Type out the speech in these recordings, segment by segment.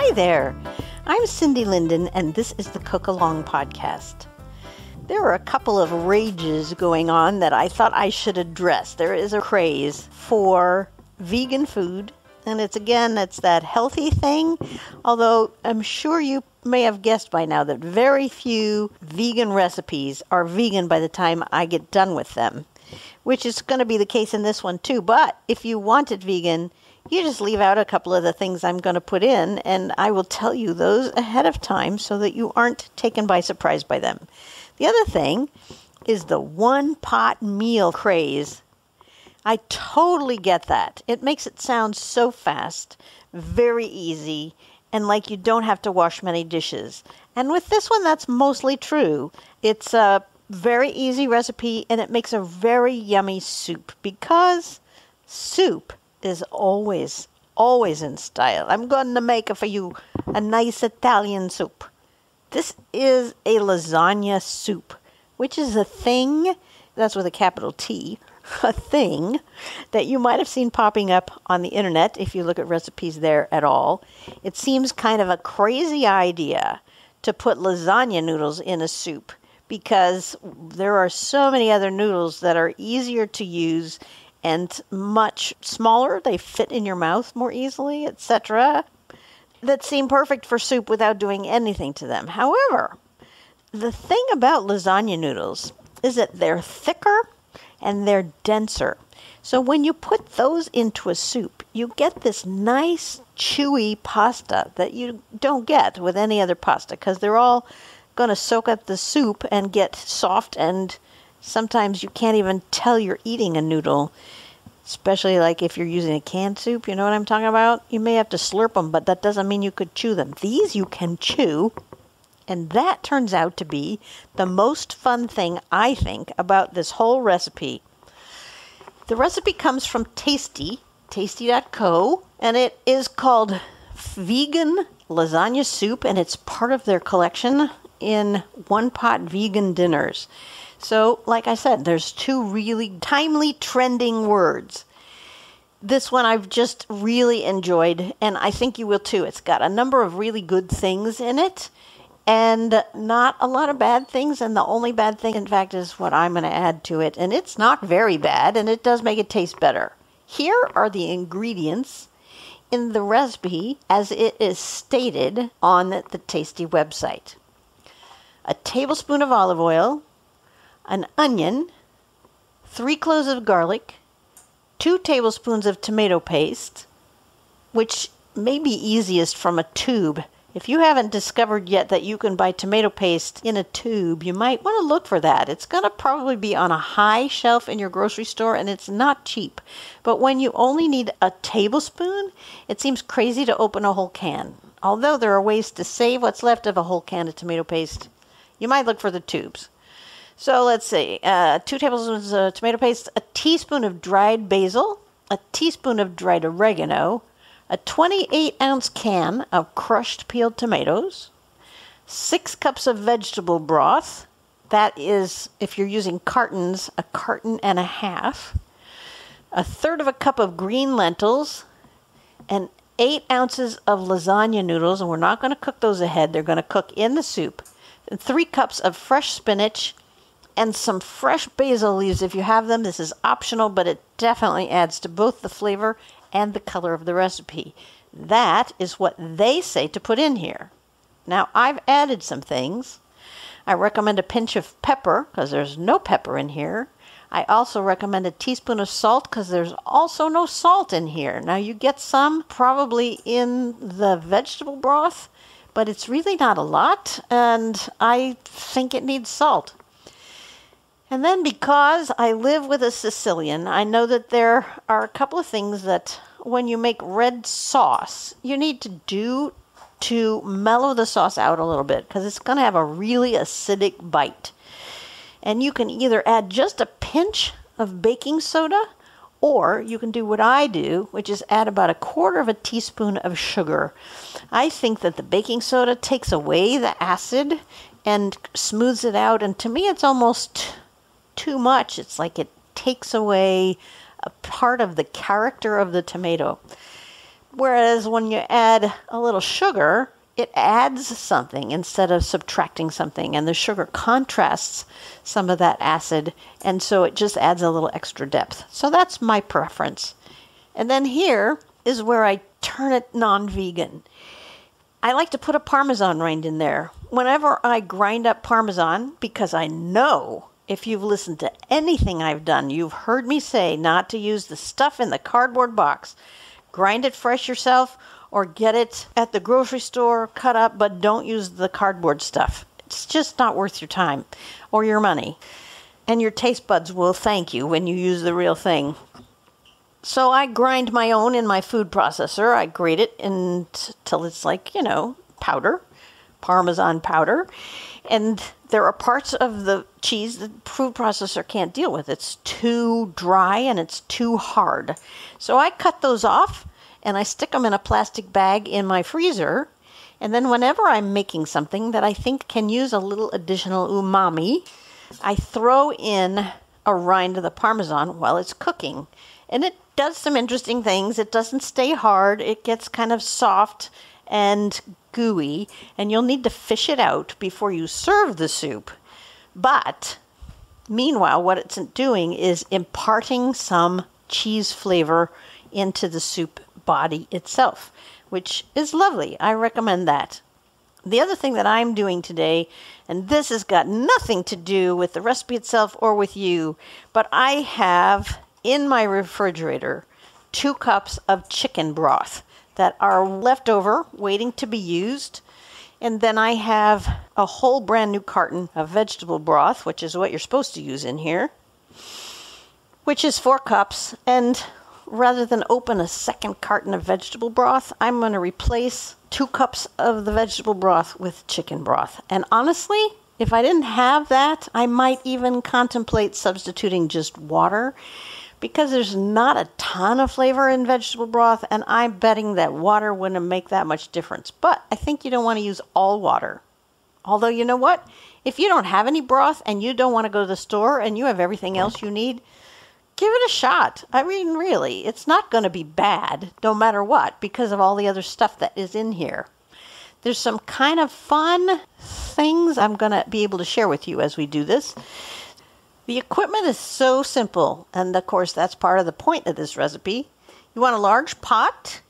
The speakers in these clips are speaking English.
Hi there, I'm Cindy Linden, and this is the Cook Along podcast. There are a couple of rages going on that I thought I should address. There is a craze for vegan food, and it's that healthy thing, although I'm sure you may have guessed by now that very few vegan recipes are vegan by the time I get done with them, which is going to be the case in this one too. But if you want it vegan, you just leave out a couple of the things I'm going to put in, and I will tell you those ahead of time so that you aren't taken by surprise by them. The other thing is the one-pot meal craze. I totally get that. It makes it sound so fast, very easy, and like you don't have to wash many dishes. And with this one, that's mostly true. It's a very easy recipe, and it makes a very yummy soup, because soup is always in style. I'm going to make for you a nice Italian soup. This is a lasagna soup, which is a thing, that's with a capital T, a thing that you might have seen popping up on the internet if you look at recipes there at all. It seems kind of a crazy idea to put lasagna noodles in a soup, because there are so many other noodles that are easier to use and much smaller. They fit in your mouth more easily, etc., that seem perfect for soup without doing anything to them. However, the thing about lasagna noodles is that they're thicker and they're denser. So when you put those into a soup, you get this nice chewy pasta that you don't get with any other pasta, because they're all going to soak up the soup and get soft, and sometimes you can't even tell you're eating a noodle, especially like if you're using a canned soup. You know what I'm talking about? You may have to slurp them, but that doesn't mean you could chew them. These you can chew, and that turns out to be the most fun thing, I think, about this whole recipe. The recipe comes from tasty.co, and it is called Vegan Lasagna Soup, and it's part of their collection in one-pot vegan dinners. So, like I said, there's two really timely, trending words. This one I've just really enjoyed, and I think you will too. It's got a number of really good things in it, and not a lot of bad things, and the only bad thing, in fact, is what I'm going to add to it, and it's not very bad, and it does make it taste better. Here are the ingredients in the recipe as it is stated on the Tasty website. A tablespoon of olive oil, an onion, 3 cloves of garlic, 2 tablespoons of tomato paste, which may be easiest from a tube. If you haven't discovered yet that you can buy tomato paste in a tube, you might want to look for that. It's going to probably be on a high shelf in your grocery store, and it's not cheap. But when you only need a tablespoon, it seems crazy to open a whole can. Although there are ways to save what's left of a whole can of tomato paste, you might look for the tubes. So let's see, 2 tablespoons of tomato paste, a teaspoon of dried basil, a teaspoon of dried oregano, a 28-ounce can of crushed peeled tomatoes, 6 cups of vegetable broth. That is, if you're using cartons, a carton and a half, a third of a cup of green lentils, and 8 ounces of lasagna noodles, and we're not going to cook those ahead. They're going to cook in the soup. And 3 cups of fresh spinach, and some fresh basil leaves if you have them. This is optional, but it definitely adds to both the flavor and the color of the recipe. That is what they say to put in here. Now, I've added some things. I recommend a pinch of pepper, because there's no pepper in here. I also recommend a teaspoon of salt, because there's also no salt in here. Now, you get some probably in the vegetable broth, but it's really not a lot, and I think it needs salt. And then, because I live with a Sicilian, I know that there are a couple of things that when you make red sauce, you need to do to mellow the sauce out a little bit, because it's going to have a really acidic bite. And you can either add just a pinch of baking soda, or you can do what I do, which is add about 1/4 teaspoon of sugar. I think that the baking soda takes away the acid and smooths it out, and to me it's almost too much. It's like it takes away a part of the character of the tomato. Whereas when you add a little sugar, it adds something instead of subtracting something, and the sugar contrasts some of that acid, and so it just adds a little extra depth. So that's my preference. And then here is where I turn it non-vegan. I like to put a Parmesan rind in there. Whenever I grind up Parmesan, because I know if you've listened to anything I've done, you've heard me say not to use the stuff in the cardboard box. Grind it fresh yourself or get it at the grocery store cut up, but don't use the cardboard stuff. It's just not worth your time or your money. And your taste buds will thank you when you use the real thing. So I grind my own in my food processor. I grate it until it's like, powder, Parmesan powder. And there are parts of the cheese the food processor can't deal with. It's too dry and it's too hard. So I cut those off and I stick them in a plastic bag in my freezer. And then whenever I'm making something that I think can use a little additional umami, I throw in a rind of the Parmesan while it's cooking. And it does some interesting things. It doesn't stay hard. It gets kind of soft and gooey, and you'll need to fish it out before you serve the soup. But meanwhile, what it's doing is imparting some cheese flavor into the soup body itself, which is lovely. I recommend that. The other thing that I'm doing today, and this has got nothing to do with the recipe itself or with you, but I have in my refrigerator 2 cups of chicken broth that are left over waiting to be used. And then I have a whole brand new carton of vegetable broth, which is what you're supposed to use in here, which is 4 cups. And rather than open a second carton of vegetable broth, I'm going to replace 2 cups of the vegetable broth with chicken broth. And honestly, if I didn't have that, I might even contemplate substituting just water, because there's not a ton of flavor in vegetable broth, and I'm betting that water wouldn't make that much difference. But I think you don't want to use all water. Although, you know what? If you don't have any broth and you don't want to go to the store and you have everything else you need, give it a shot. I mean, really, it's not going to be bad no matter what because of all the other stuff that is in here. There's some kind of fun things I'm going to be able to share with you as we do this. The equipment is so simple, and of course that's part of the point of this recipe. You want a large pot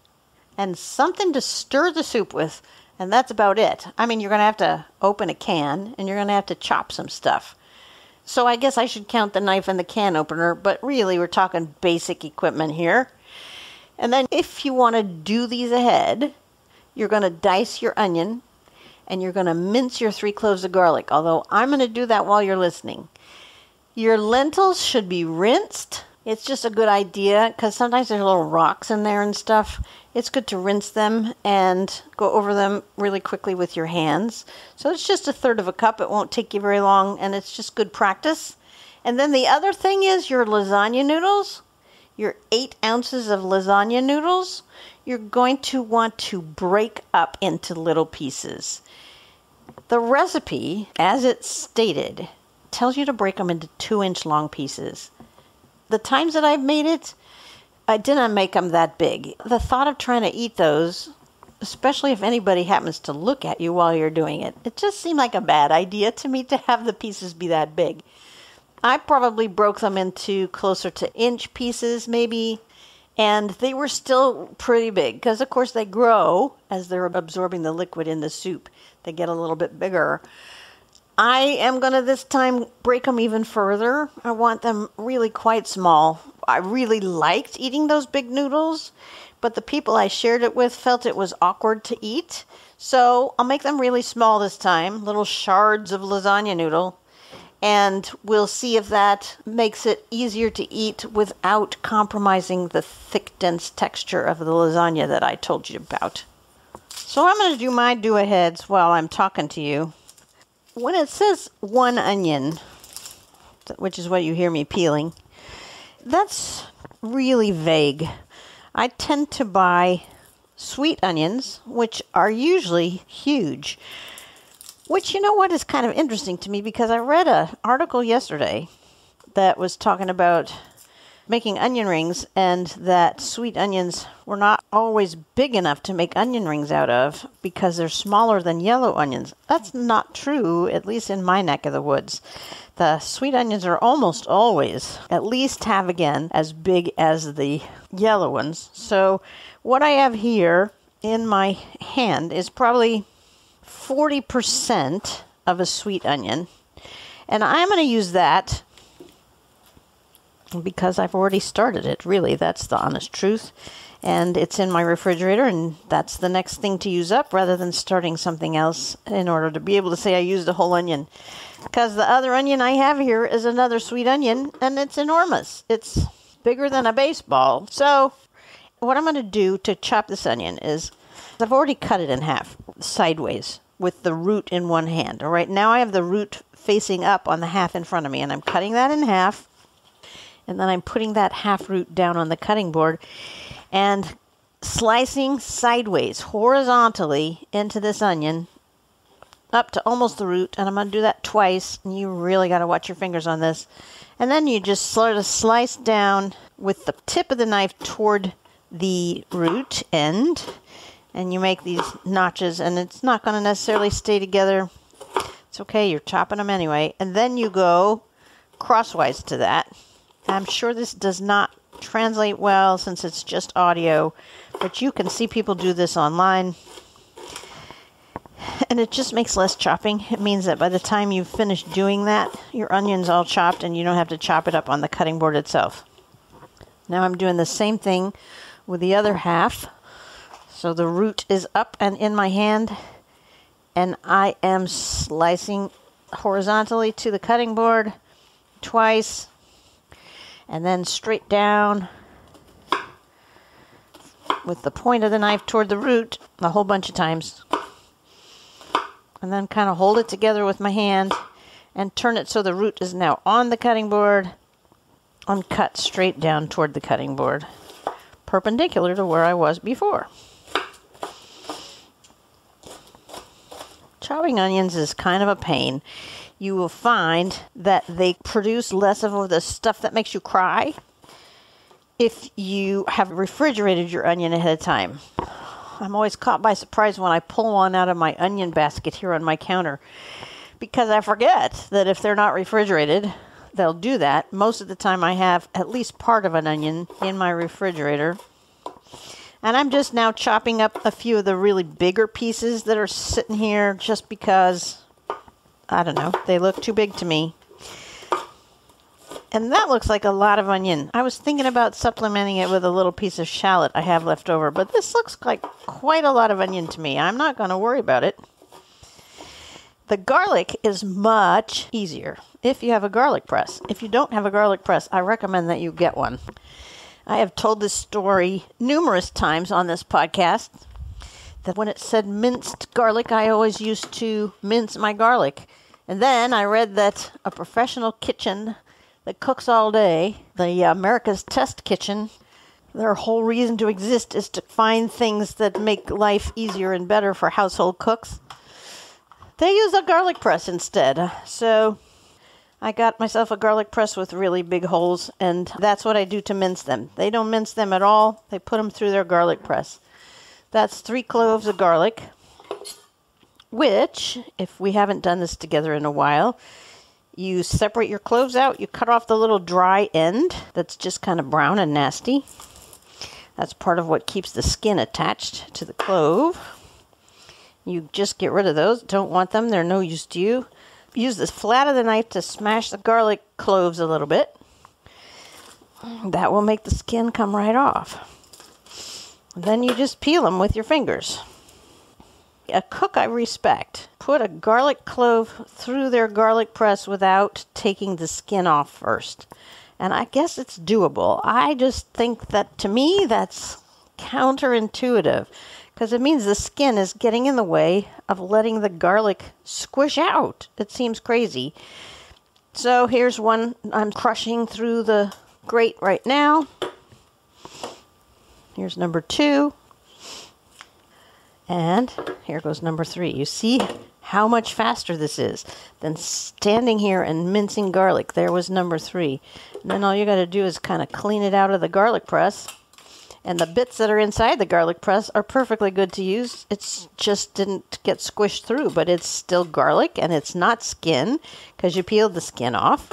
and something to stir the soup with, and that's about it. I mean, you're going to have to open a can, and you're going to have to chop some stuff. So I guess I should count the knife and the can opener, but really we're talking basic equipment here. And then if you want to do these ahead, you're going to dice your onion, and you're going to mince your 3 cloves of garlic, although I'm going to do that while you're listening. Your lentils should be rinsed. It's just a good idea because sometimes there's little rocks in there and stuff. It's good to rinse them and go over them really quickly with your hands. So it's just 1/3 cup. It won't take you very long, and it's just good practice. And then the other thing is your lasagna noodles. Your 8 ounces of lasagna noodles, you're going to want to break up into little pieces. The recipe, as it's stated, tells you to break them into 2-inch long pieces. The times that I've made it, I didn't make them that big. The thought of trying to eat those, especially if anybody happens to look at you while you're doing it, it just seemed like a bad idea to me to have the pieces be that big. I probably broke them into closer to inch pieces maybe, and they were still pretty big because of course they grow as they're absorbing the liquid in the soup. They get a little bit bigger. I am going to this time break them even further. I want them really quite small. I really liked eating those big noodles, but the people I shared it with felt it was awkward to eat. So I'll make them really small this time, little shards of lasagna noodle, and we'll see if that makes it easier to eat without compromising the thick, dense texture of the lasagna that I told you about. So I'm going to do my do-aheads while I'm talking to you. When it says 1 onion, which is what you hear me peeling, that's really vague. I tend to buy sweet onions, which are usually huge. Which, you know what, is kind of interesting to me because I read an article yesterday that was talking about making onion rings and that sweet onions were not always big enough to make onion rings out of because they're smaller than yellow onions. That's not true, at least in my neck of the woods. The sweet onions are almost always at least half again as big as the yellow ones. So what I have here in my hand is probably 40% of a sweet onion. And I'm going to use that because I've already started it, really. That's the honest truth. And it's in my refrigerator, and that's the next thing to use up rather than starting something else in order to be able to say I used a whole onion. Because the other onion I have here is another sweet onion, and it's enormous. It's bigger than a baseball. So what I'm going to do to chop this onion is I've already cut it in half sideways with the root in one hand. All right, now I have the root facing up on the half in front of me, and I'm cutting that in half. And then I'm putting that half root down on the cutting board and slicing sideways, horizontally into this onion up to almost the root. And I'm going to do that twice. And you really got to watch your fingers on this. And then you just sort of slice down with the tip of the knife toward the root end. And you make these notches, and it's not going to necessarily stay together. It's okay, you're chopping them anyway. And then you go crosswise to that. I'm sure this does not translate well since it's just audio, but you can see people do this online. And it just makes less chopping. It means that by the time you've finished doing that, your onion's all chopped and you don't have to chop it up on the cutting board itself. Now I'm doing the same thing with the other half. So the root is up and in my hand, and I am slicing horizontally to the cutting board twice. And then straight down with the point of the knife toward the root a whole bunch of times. And then kind of hold it together with my hand and turn it so the root is now on the cutting board and cut straight down toward the cutting board, perpendicular to where I was before. Chopping onions is kind of a pain. You will find that they produce less of the stuff that makes you cry if you have refrigerated your onion ahead of time. I'm always caught by surprise when I pull one out of my onion basket here on my counter because I forget that if they're not refrigerated, they'll do that. Most of the time I have at least part of an onion in my refrigerator. And I'm just now chopping up a few of the really bigger pieces that are sitting here just because, I don't know, they look too big to me. And that looks like a lot of onion. I was thinking about supplementing it with a little piece of shallot I have left over, but this looks like quite a lot of onion to me. I'm not going to worry about it. The garlic is much easier if you have a garlic press. If you don't have a garlic press, I recommend that you get one. I have told this story numerous times on this podcast, that when it said minced garlic, I always used to mince my garlic. And then I read that a professional kitchen that cooks all day, the America's Test Kitchen, their whole reason to exist is to find things that make life easier and better for household cooks. They use a garlic press instead. So I got myself a garlic press with really big holes, and that's what I do to mince them. They don't mince them at all. They put them through their garlic press. That's 3 cloves of garlic, which, if we haven't done this together in a while, you separate your cloves out. You cut off the little dry end that's just kind of brown and nasty. That's part of what keeps the skin attached to the clove. You just get rid of those. Don't want them. They're no use to you. Use the flat of the knife to smash the garlic cloves a little bit. That will make the skin come right off. Then you just peel them with your fingers. A cook I respect put a garlic clove through their garlic press without taking the skin off first. And I guess it's doable. I just think that, to me, that's counterintuitive, because it means the skin is getting in the way of letting the garlic squish out. It seems crazy. So here's one I'm crushing through the grate right now. Here's number 2. And here goes number 3. You see how much faster this is than standing here and mincing garlic. There was number 3. And then all you got to do is kind of clean it out of the garlic press. And the bits that are inside the garlic press are perfectly good to use. It's just didn't get squished through, but it's still garlic and it's not skin because you peeled the skin off.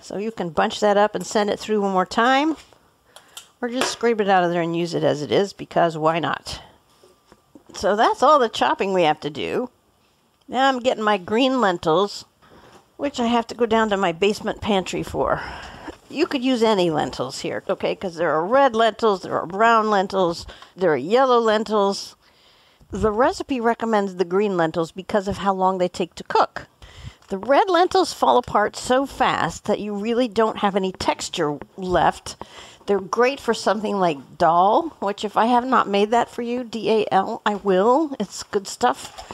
So you can bunch that up and send it through one more time, or just scrape it out of there and use it as it is, because why not? So that's all the chopping we have to do. Now I'm getting my green lentils, which I have to go down to my basement pantry for. You could use any lentils here, okay? Because there are red lentils, there are brown lentils, there are yellow lentils. The recipe recommends the green lentils because of how long they take to cook. The red lentils fall apart so fast that you really don't have any texture left. They're great for something like dal, which if I have not made that for you, D-A-L, I will. It's good stuff.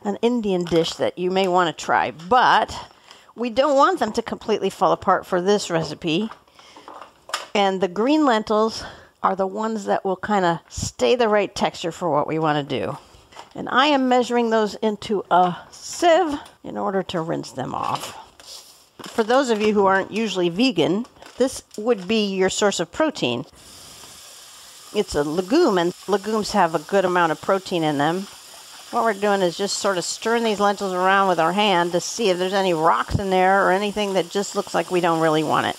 An Indian dish that you may want to try. But we don't want them to completely fall apart for this recipe. And the green lentils are the ones that will kind of stay the right texture for what we want to do. And I am measuring those into a sieve in order to rinse them off. For those of you who aren't usually vegan, this would be your source of protein. It's a legume, and legumes have a good amount of protein in them. What we're doing is just sort of stirring these lentils around with our hand to see if there's any rocks in there or anything that just looks like we don't really want it.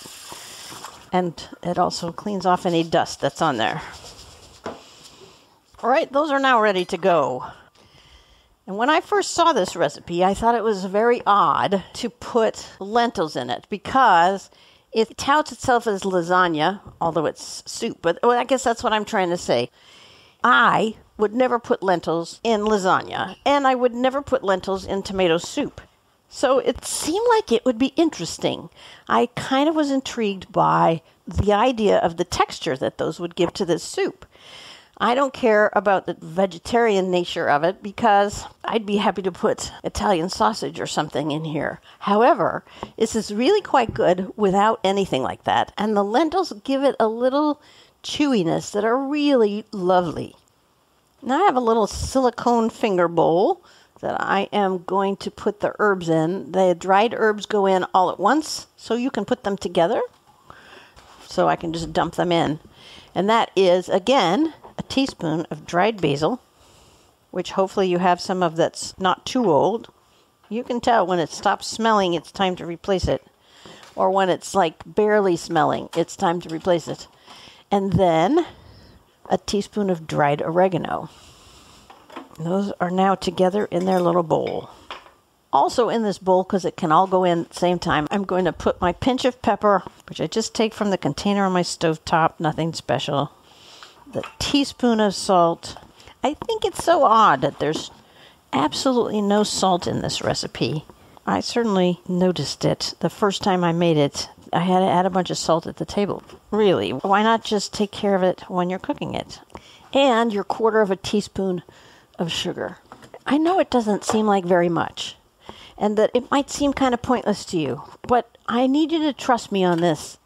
And it also cleans off any dust that's on there. All right, those are now ready to go. And when I first saw this recipe, I thought it was very odd to put lentils in it because it touts itself as lasagna, although it's soup. But I guess that's what I'm trying to say. I would never put lentils in lasagna, and I would never put lentils in tomato soup. So it seemed like it would be interesting. I kind of was intrigued by the idea of the texture that those would give to this soup. I don't care about the vegetarian nature of it because I'd be happy to put Italian sausage or something in here. However, this is really quite good without anything like that. And the lentils give it a little chewiness that are really lovely. Now I have a little silicone finger bowl that I am going to put the herbs in. The dried herbs go in all at once, so you can put them together. So I can just dump them in. And that is, again, a teaspoon of dried basil, which hopefully you have some of that's not too old. You can tell when it stops smelling, it's time to replace it. Or when it's like barely smelling, it's time to replace it. And then a teaspoon of dried oregano. Those are now together in their little bowl. Also in this bowl, because it can all go in at the same time, I'm going to put my pinch of pepper, which I just take from the container on my stovetop, nothing special. The teaspoon of salt. I think it's so odd that there's absolutely no salt in this recipe. I certainly noticed it the first time I made it. I had to add a bunch of salt at the table. Really, why not just take care of it when you're cooking it? And your 1/4 of a teaspoon of sugar. I know it doesn't seem like very much, and that it might seem kind of pointless to you, but I need you to trust me on this.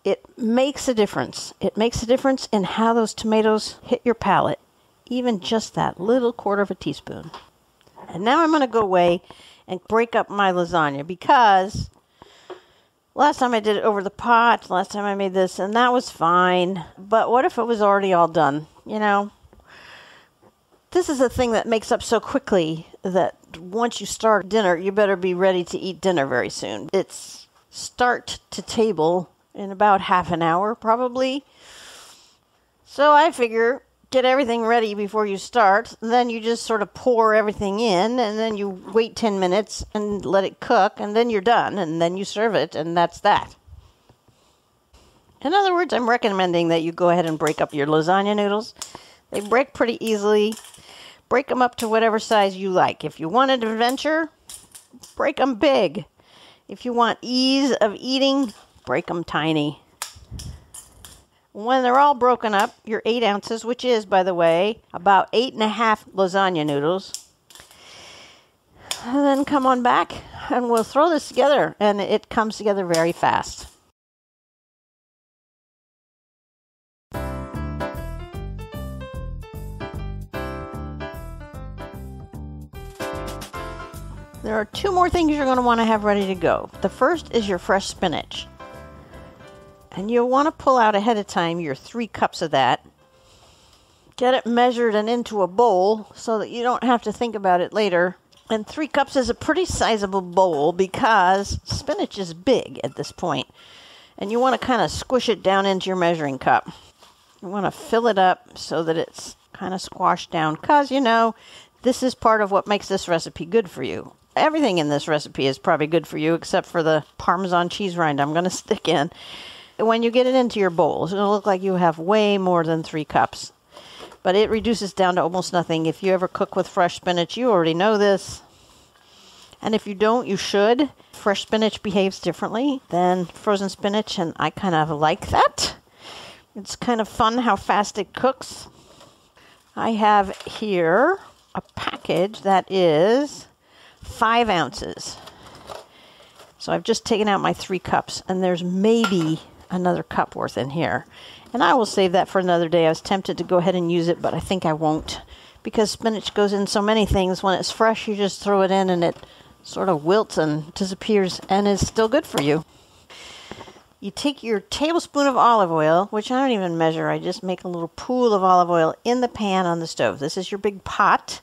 It makes a difference. It makes a difference in how those tomatoes hit your palate. Even just that little 1/4 of a teaspoon. And now I'm going to go away and break up my lasagna because last time I did it over the pot, last time I made this, and that was fine. But what if it was already all done? You know, this is a thing that makes up so quickly that once you start dinner, you better be ready to eat dinner very soon. It's start to table in about half an hour, probably. So I figure, get everything ready before you start. Then you just sort of pour everything in, and then you wait 10 minutes and let it cook, and then you're done, and then you serve it, and that's that. In other words, I'm recommending that you go ahead and break up your lasagna noodles. They break pretty easily. Break them up to whatever size you like. If you want an adventure, break them big. If you want ease of eating, break them tiny. When they're all broken up, your 8 ounces, which is, by the way, about 8.5 lasagna noodles. And then come on back and we'll throw this together, and it comes together very fast. There are two more things you're going to want to have ready to go. The first is your fresh spinach. And you'll want to pull out ahead of time your 3 cups of that. Get it measured and into a bowl so that you don't have to think about it later. And 3 cups is a pretty sizable bowl because spinach is big at this point. And you want to kind of squish it down into your measuring cup. You want to fill it up so that it's kind of squashed down because, you know, this is part of what makes this recipe good for you. Everything in this recipe is probably good for you except for the Parmesan cheese rind I'm going to stick in. When you get it into your bowl, it's going to look like you have way more than 3 cups. But it reduces down to almost nothing. If you ever cook with fresh spinach, you already know this. And if you don't, you should. Fresh spinach behaves differently than frozen spinach, and I kind of like that. It's kind of fun how fast it cooks. I have here a package that is 5 ounces. So I've just taken out my 3 cups, and there's maybe another cup worth in here. And I will save that for another day. I was tempted to go ahead and use it, but I think I won't. Because spinach goes in so many things. When it's fresh, you just throw it in and it sort of wilts and disappears and is still good for you. You take your tablespoon of olive oil, which I don't even measure. I just make a little pool of olive oil in the pan on the stove. This is your big pot.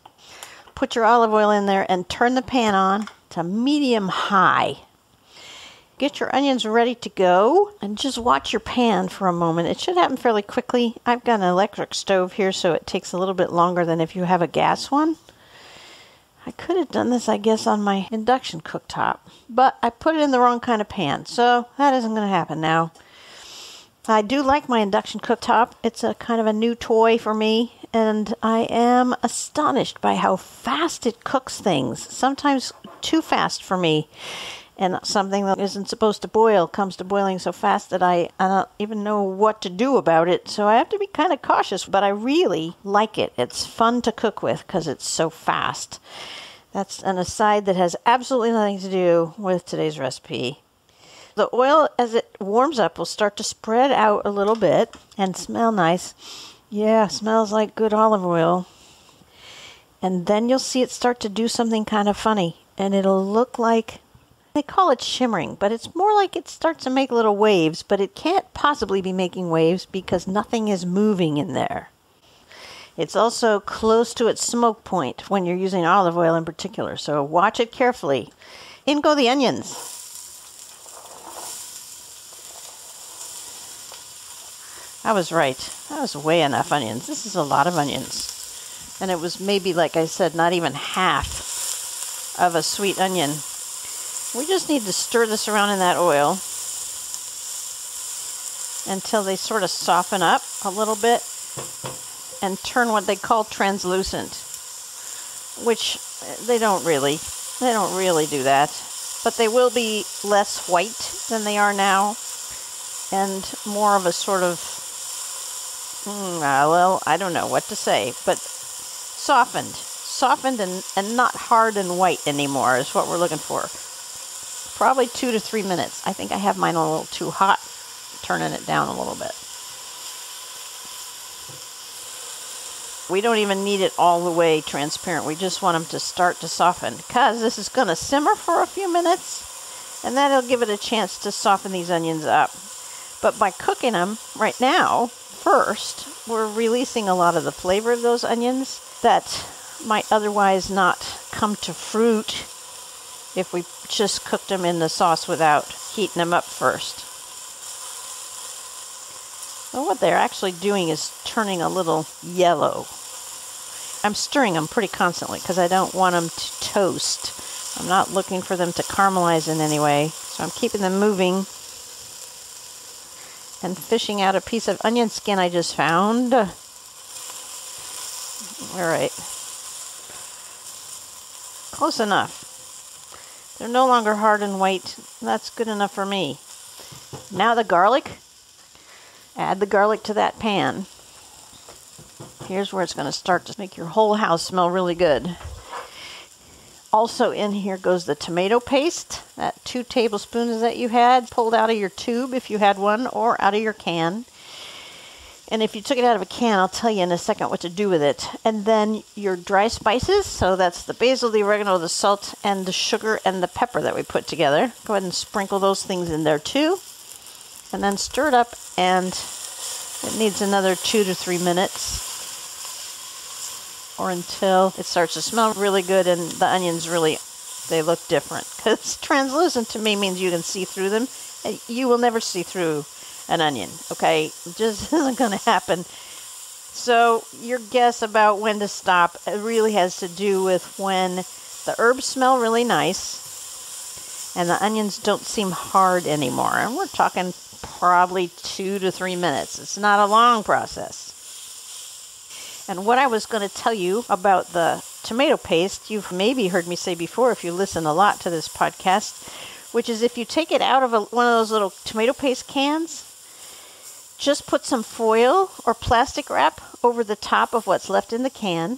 Put your olive oil in there and turn the pan on to medium-high. Get your onions ready to go and just watch your pan for a moment. It should happen fairly quickly. I've got an electric stove here, so it takes a little bit longer than if you have a gas one. I could have done this, I guess, on my induction cooktop, but I put it in the wrong kind of pan, so that isn't going to happen now. I do like my induction cooktop. It's a kind of a new toy for me, and I am astonished by how fast it cooks things. Sometimes too fast for me. And something that isn't supposed to boil comes to boiling so fast that I don't even know what to do about it. So I have to be kind of cautious, but I really like it. It's fun to cook with because it's so fast. That's an aside that has absolutely nothing to do with today's recipe. The oil, as it warms up, will start to spread out a little bit and smell nice. Yeah, smells like good olive oil. And then you'll see it start to do something kind of funny. And it'll look like... They call it shimmering, but it's more like it starts to make little waves, but it can't possibly be making waves because nothing is moving in there. It's also close to its smoke point when you're using olive oil in particular, so watch it carefully. In go the onions. I was right. That was way enough onions. This is a lot of onions. And it was maybe, like I said, not even half of a sweet onion. We just need to stir this around in that oil until they sort of soften up a little bit and turn what they call translucent, which they don't really do that, but they will be less white than they are now and more of a sort of, well, I don't know what to say, but softened and not hard and white anymore is what we're looking for. Probably 2 to 3 minutes. I think I have mine a little too hot, turning it down a little bit. We don't even need it all the way transparent. We just want them to start to soften because this is going to simmer for a few minutes and that'll give it a chance to soften these onions up. But by cooking them right now, first, we're releasing a lot of the flavor of those onions that might otherwise not come to fruit if we just cooked them in the sauce without heating them up first. So what they're actually doing is turning a little yellow. I'm stirring them pretty constantly because I don't want them to toast. I'm not looking for them to caramelize in any way. So I'm keeping them moving and fishing out a piece of onion skin I just found. All right. Close enough. They're no longer hard and white. That's good enough for me. Now the garlic. Add the garlic to that pan. Here's where it's going to start to make your whole house smell really good. Also in here goes the tomato paste. That 2 tablespoons that you had pulled out of your tube if you had one or out of your can. And if you took it out of a can, I'll tell you in a second what to do with it. And then your dry spices, so that's the basil, the oregano, the salt, and the sugar and the pepper that we put together. Go ahead and sprinkle those things in there too. And then stir it up, and it needs another 2 to 3 minutes, or until it starts to smell really good and the onions really, they look different. Because translucent to me means you can see through them. You will never see through an onion, okay? It just isn't going to happen. So your guess about when to stop really has to do with when the herbs smell really nice and the onions don't seem hard anymore. And we're talking probably 2 to 3 minutes. It's not a long process. And what I was going to tell you about the tomato paste, you've maybe heard me say before if you listen a lot to this podcast, which is if you take it out of one of those little tomato paste cans, just put some foil or plastic wrap over the top of what's left in the can.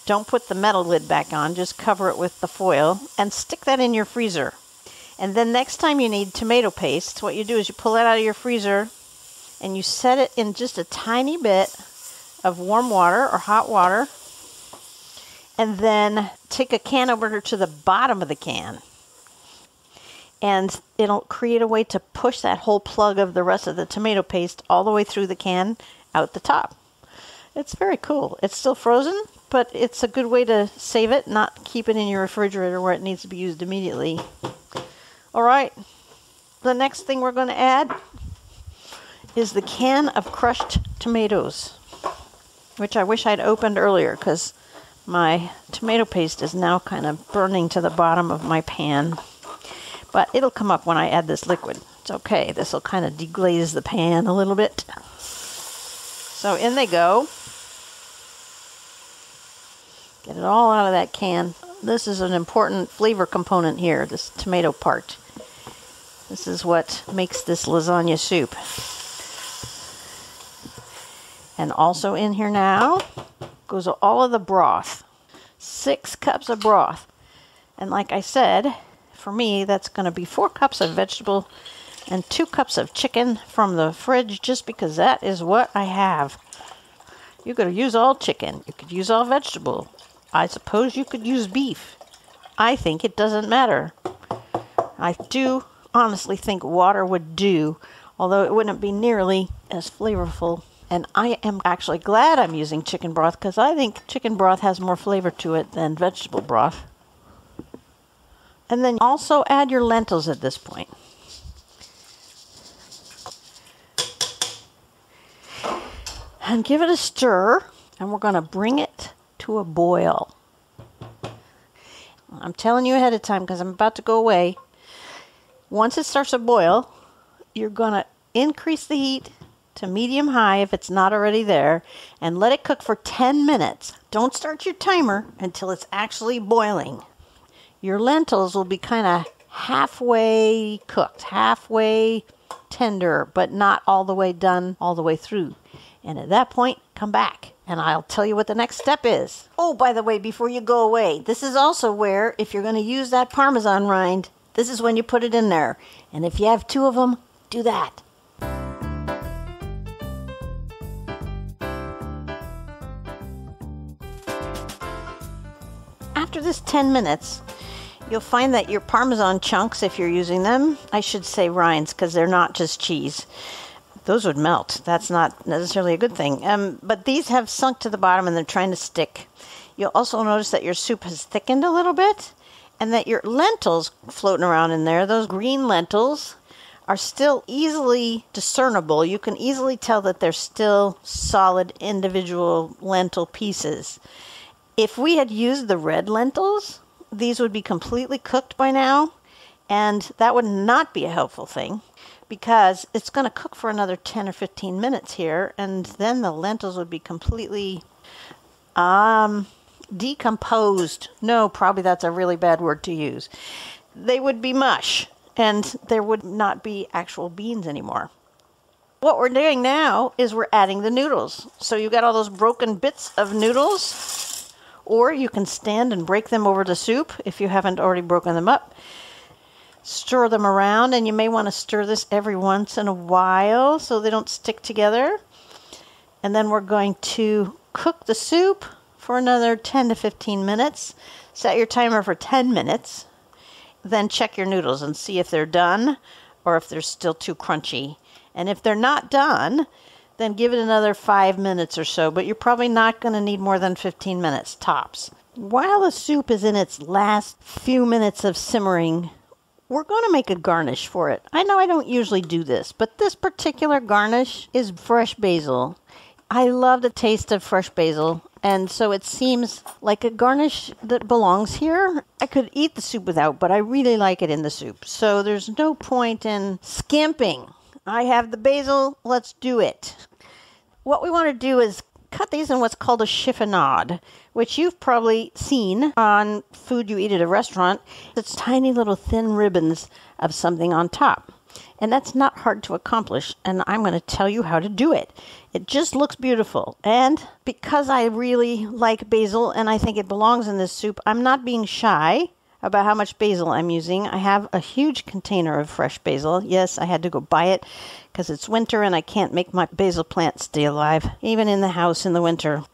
Don't put the metal lid back on, just cover it with the foil and stick that in your freezer. And then next time you need tomato paste, what you do is you pull it out of your freezer and you set it in just a tiny bit of warm water or hot water, and then take a can opener to the bottom of the can. And it'll create a way to push that whole plug of the rest of the tomato paste all the way through the can out the top. It's very cool. It's still frozen, but it's a good way to save it, not keep it in your refrigerator where it needs to be used immediately. All right, the next thing we're going to add is the can of crushed tomatoes, which I wish I'd opened earlier because my tomato paste is now kind of burning to the bottom of my pan. But it'll come up when I add this liquid. It's okay. This will kind of deglaze the pan a little bit. So in they go. Get it all out of that can. This is an important flavor component here, this tomato part. This is what makes this lasagna soup. And also in here now goes all of the broth. 6 cups of broth. And like I said, for me, that's going to be 4 cups of vegetable and 2 cups of chicken from the fridge, just because that is what I have. You could use all chicken. You could use all vegetable. I suppose you could use beef. I think it doesn't matter. I do honestly think water would do, although it wouldn't be nearly as flavorful. And I am actually glad I'm using chicken broth because I think chicken broth has more flavor to it than vegetable broth. And then also add your lentils at this point. And give it a stir, and we're going to bring it to a boil. I'm telling you ahead of time because I'm about to go away. Once it starts to boil, you're going to increase the heat to medium-high if it's not already there, and let it cook for 10 minutes. Don't start your timer until it's actually boiling. Your lentils will be kind of halfway cooked, halfway tender, but not all the way done, all the way through. And at that point, come back, and I'll tell you what the next step is. Oh, by the way, before you go away, this is also where, if you're going to use that Parmesan rind, this is when you put it in there. And if you have 2 of them, do that. After this 10 minutes, you'll find that your Parmesan chunks, if you're using them, I should say rinds because they're not just cheese. Those would melt. That's not necessarily a good thing. But these have sunk to the bottom and they're trying to stick. You'll also notice that your soup has thickened a little bit and that your lentils floating around in there, those green lentils, are still easily discernible. You can easily tell that they're still solid individual lentil pieces. If we had used the red lentils, these would be completely cooked by now, and that would not be a helpful thing because it's going to cook for another 10 or 15 minutes here, and then the lentils would be completely decomposed. No, probably that's a really bad word to use. They would be mush, and there would not be actual beans anymore. What we're doing now is we're adding the noodles. So you got all those broken bits of noodles, or you can stand and break them over the soup if you haven't already broken them up. Stir them around, and you may want to stir this every once in a while so they don't stick together. And then we're going to cook the soup for another 10 to 15 minutes. Set your timer for 10 minutes. Then check your noodles and see if they're done or if they're still too crunchy. And if they're not done, then give it another 5 minutes or so, but you're probably not going to need more than 15 minutes tops. While the soup is in its last few minutes of simmering, we're going to make a garnish for it. I know I don't usually do this, but this particular garnish is fresh basil. I love the taste of fresh basil, and so it seems like a garnish that belongs here. I could eat the soup without, but I really like it in the soup, so there's no point in skimping. I have the basil, let's do it. What we want to do is cut these in what's called a chiffonade, which you've probably seen on food you eat at a restaurant. It's tiny little thin ribbons of something on top. And that's not hard to accomplish, and I'm going to tell you how to do it. It just looks beautiful. And because I really like basil and I think it belongs in this soup, I'm not being shy about how much basil I'm using. I have a huge container of fresh basil. Yes, I had to go buy it because it's winter and I can't make my basil plant stay alive, even in the house in the winter.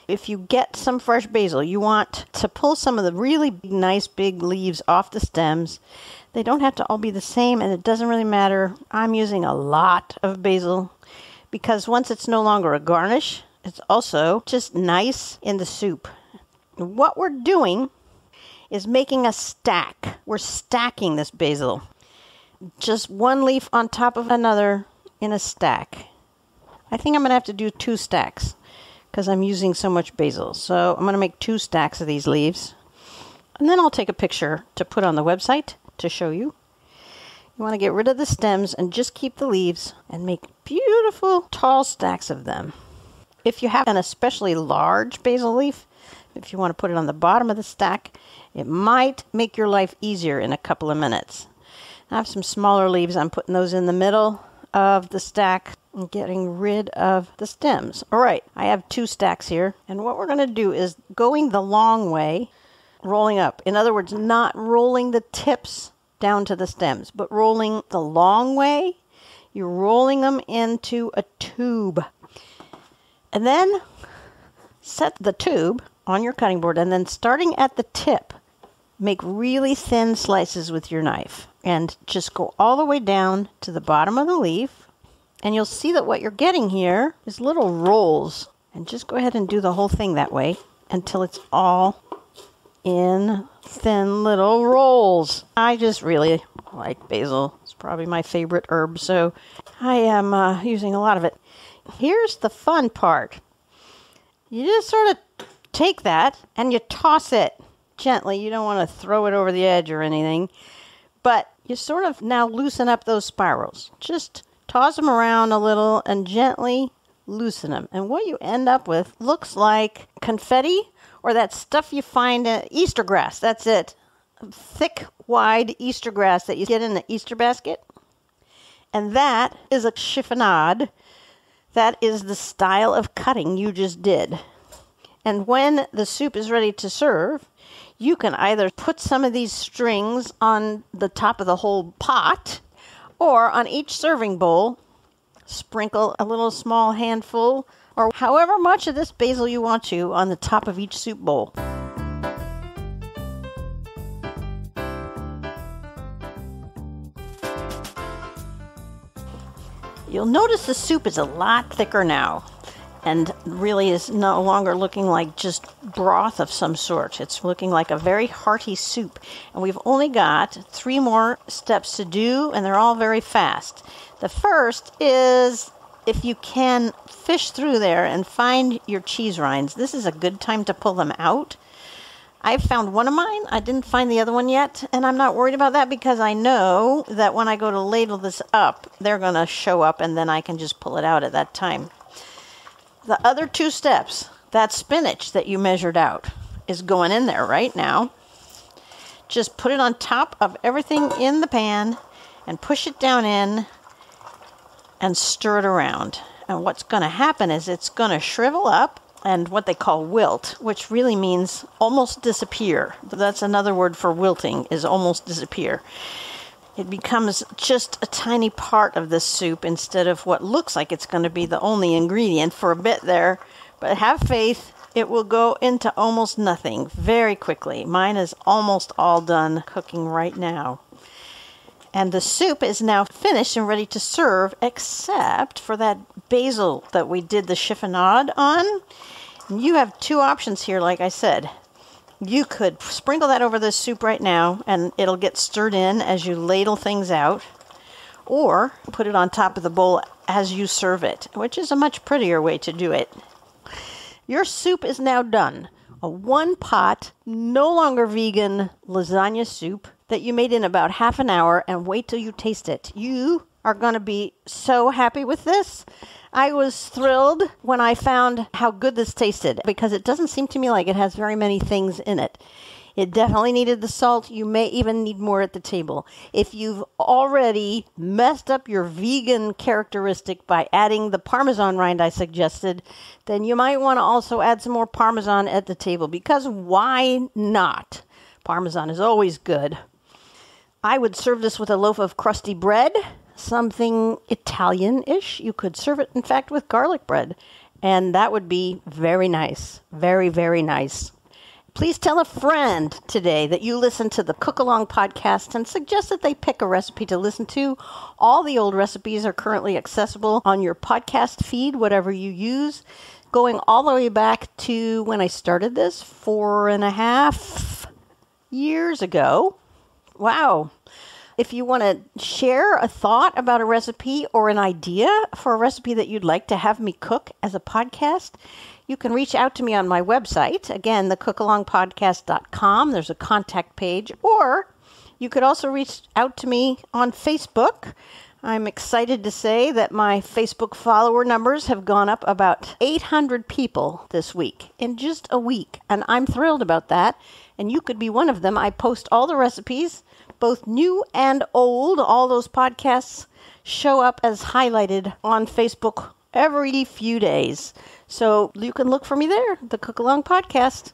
If you get some fresh basil, you want to pull some of the really nice big leaves off the stems. They don't have to all be the same, and it doesn't really matter. I'm using a lot of basil because once it's no longer a garnish, it's also just nice in the soup. What we're doing is making a stack. We're stacking this basil. Just one leaf on top of another in a stack. I think I'm going to have to do 2 stacks because I'm using so much basil. So I'm going to make 2 stacks of these leaves. And then I'll take a picture to put on the website to show you. You want to get rid of the stems and just keep the leaves and make beautiful tall stacks of them. If you have an especially large basil leaf, if you want to put it on the bottom of the stack, it might make your life easier in a couple of minutes. I have some smaller leaves. I'm putting those in the middle of the stack and getting rid of the stems. All right, I have 2 stacks here. And what we're going to do is going the long way, rolling up. In other words, not rolling the tips down to the stems, but rolling the long way. You're rolling them into a tube. And then set the tube on your cutting board, and then starting at the tip, make really thin slices with your knife and just go all the way down to the bottom of the leaf. And you'll see that what you're getting here is little rolls. And just go ahead and do the whole thing that way until it's all in thin little rolls. I just really like basil. It's probably my favorite herb, so I am using a lot of it. Here's the fun part. You just sort of take that and you toss it gently. You don't want to throw it over the edge or anything, but you sort of now loosen up those spirals. Just toss them around a little and gently loosen them. And what you end up with looks like confetti or that stuff you find in Easter grass. That's it. Thick, wide Easter grass that you get in the Easter basket. And that is a chiffonade. That is the style of cutting you just did. And when the soup is ready to serve, you can either put some of these strings on the top of the whole pot, or on each serving bowl, sprinkle a little small handful, or however much of this basil you want to, on the top of each soup bowl. You'll notice the soup is a lot thicker now, and really is no longer looking like just broth of some sort. It's looking like a very hearty soup. And we've only got 3 more steps to do, and they're all very fast. The first is, if you can fish through there and find your cheese rinds, this is a good time to pull them out. I found one of mine. I didn't find the other one yet, and I'm not worried about that because I know that when I go to ladle this up, they're going to show up, and then I can just pull it out at that time. The other 2 steps, that spinach that you measured out, is going in there right now. Just put it on top of everything in the pan and push it down in and stir it around. And what's going to happen is it's going to shrivel up and what they call wilt, which really means almost disappear. That's another word for wilting, is almost disappear. it becomes just a tiny part of the soup instead of what looks like it's going to be the only ingredient for a bit there. But have faith, it will go into almost nothing very quickly. Mine is almost all done cooking right now. And the soup is now finished and ready to serve, except for that basil that we did the chiffonade on. And you have two options here, like I said. You could sprinkle that over the soup right now, and it'll get stirred in as you ladle things out. Or put it on top of the bowl as you serve it, which is a much prettier way to do it. Your soup is now done. A one-pot, no longer vegan lasagna soup that you made in about half an hour, and wait till you taste it. You are going to be so happy with this. I was thrilled when I found how good this tasted because it doesn't seem to me like it has very many things in it. It definitely needed the salt. You may even need more at the table. If you've already messed up your vegan characteristic by adding the Parmesan rind I suggested, then you might want to also add some more Parmesan at the table, because why not? Parmesan is always good. I would serve this with a loaf of crusty bread, something Italian-ish. You could serve it, in fact, with garlic bread, and that would be very nice. Very, very nice. Please tell a friend today that you listen to the Cook Along podcast and suggest that they pick a recipe to listen to. All the old recipes are currently accessible on your podcast feed, whatever you use, going all the way back to when I started this 4.5 years ago. Wow. If you want to share a thought about a recipe or an idea for a recipe that you'd like to have me cook as a podcast, you can reach out to me on my website. Again, thecookalongpodcast.com. There's a contact page. Or you could also reach out to me on Facebook. I'm excited to say that my Facebook follower numbers have gone up about 800 people this week, in just a week. And I'm thrilled about that. And you could be one of them. I post all the recipes, both new and old. All those podcasts show up as highlighted on Facebook every few days. So you can look for me there, the Cook Along Podcast.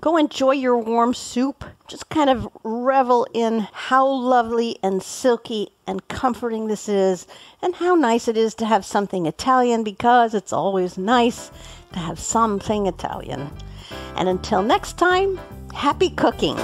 Go enjoy your warm soup. Just kind of revel in how lovely and silky and comforting this is, and how nice it is to have something Italian, because it's always nice to have something Italian. And until next time, happy cooking.